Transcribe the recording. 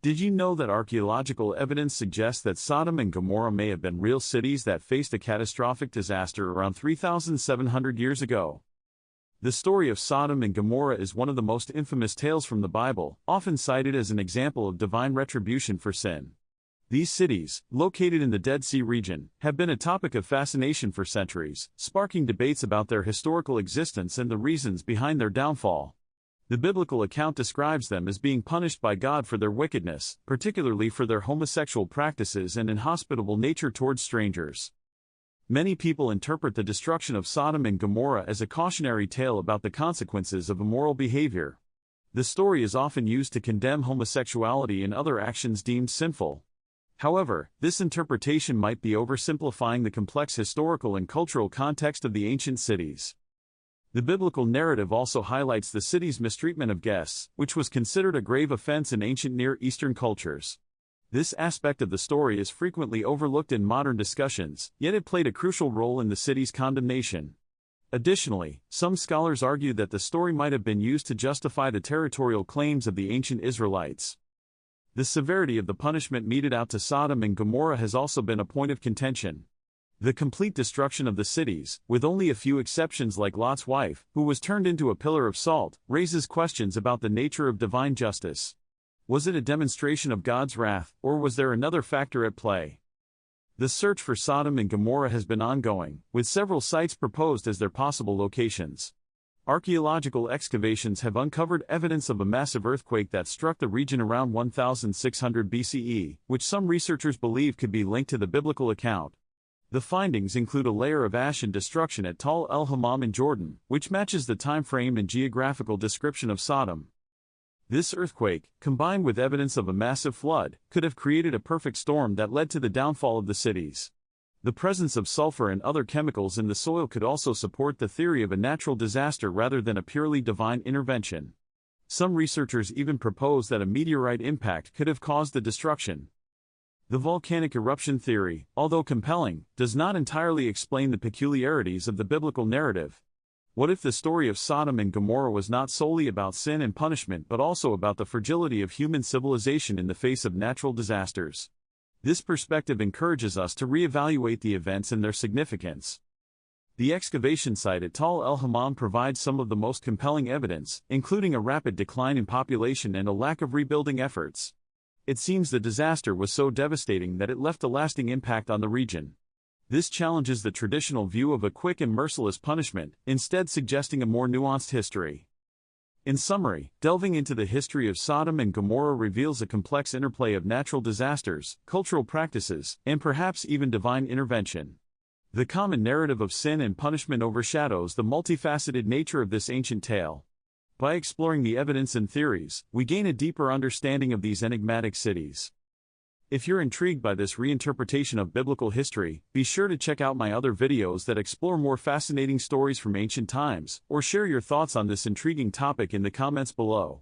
Did you know that archaeological evidence suggests that Sodom and Gomorrah may have been real cities that faced a catastrophic disaster around 3,700 years ago? The story of Sodom and Gomorrah is one of the most infamous tales from the Bible, often cited as an example of divine retribution for sin. These cities, located in the Dead Sea region, have been a topic of fascination for centuries, sparking debates about their historical existence and the reasons behind their downfall. The biblical account describes them as being punished by God for their wickedness, particularly for their homosexual practices and inhospitable nature towards strangers. Many people interpret the destruction of Sodom and Gomorrah as a cautionary tale about the consequences of immoral behavior. The story is often used to condemn homosexuality and other actions deemed sinful. However, this interpretation might be oversimplifying the complex historical and cultural context of the ancient cities. The biblical narrative also highlights the city's mistreatment of guests, which was considered a grave offense in ancient Near Eastern cultures. This aspect of the story is frequently overlooked in modern discussions, yet it played a crucial role in the city's condemnation. Additionally, some scholars argue that the story might have been used to justify the territorial claims of the ancient Israelites. The severity of the punishment meted out to Sodom and Gomorrah has also been a point of contention. The complete destruction of the cities, with only a few exceptions like Lot's wife, who was turned into a pillar of salt, raises questions about the nature of divine justice. Was it a demonstration of God's wrath, or was there another factor at play? The search for Sodom and Gomorrah has been ongoing, with several sites proposed as their possible locations. Archaeological excavations have uncovered evidence of a massive earthquake that struck the region around 1600 BCE, which some researchers believe could be linked to the biblical account. The findings include a layer of ash and destruction at Tal el-Hammam in Jordan, which matches the time frame and geographical description of Sodom. This earthquake, combined with evidence of a massive flood, could have created a perfect storm that led to the downfall of the cities. The presence of sulfur and other chemicals in the soil could also support the theory of a natural disaster rather than a purely divine intervention. Some researchers even propose that a meteorite impact could have caused the destruction. The volcanic eruption theory, although compelling, does not entirely explain the peculiarities of the biblical narrative. What if the story of Sodom and Gomorrah was not solely about sin and punishment but also about the fragility of human civilization in the face of natural disasters? This perspective encourages us to reevaluate the events and their significance. The excavation site at Tal el-Hammam provides some of the most compelling evidence, including a rapid decline in population and a lack of rebuilding efforts. It seems the disaster was so devastating that it left a lasting impact on the region. This challenges the traditional view of a quick and merciless punishment, instead suggesting a more nuanced history. In summary, delving into the history of Sodom and Gomorrah reveals a complex interplay of natural disasters, cultural practices, and perhaps even divine intervention. The common narrative of sin and punishment overshadows the multifaceted nature of this ancient tale. By exploring the evidence and theories, we gain a deeper understanding of these enigmatic cities. If you're intrigued by this reinterpretation of biblical history, be sure to check out my other videos that explore more fascinating stories from ancient times, or share your thoughts on this intriguing topic in the comments below.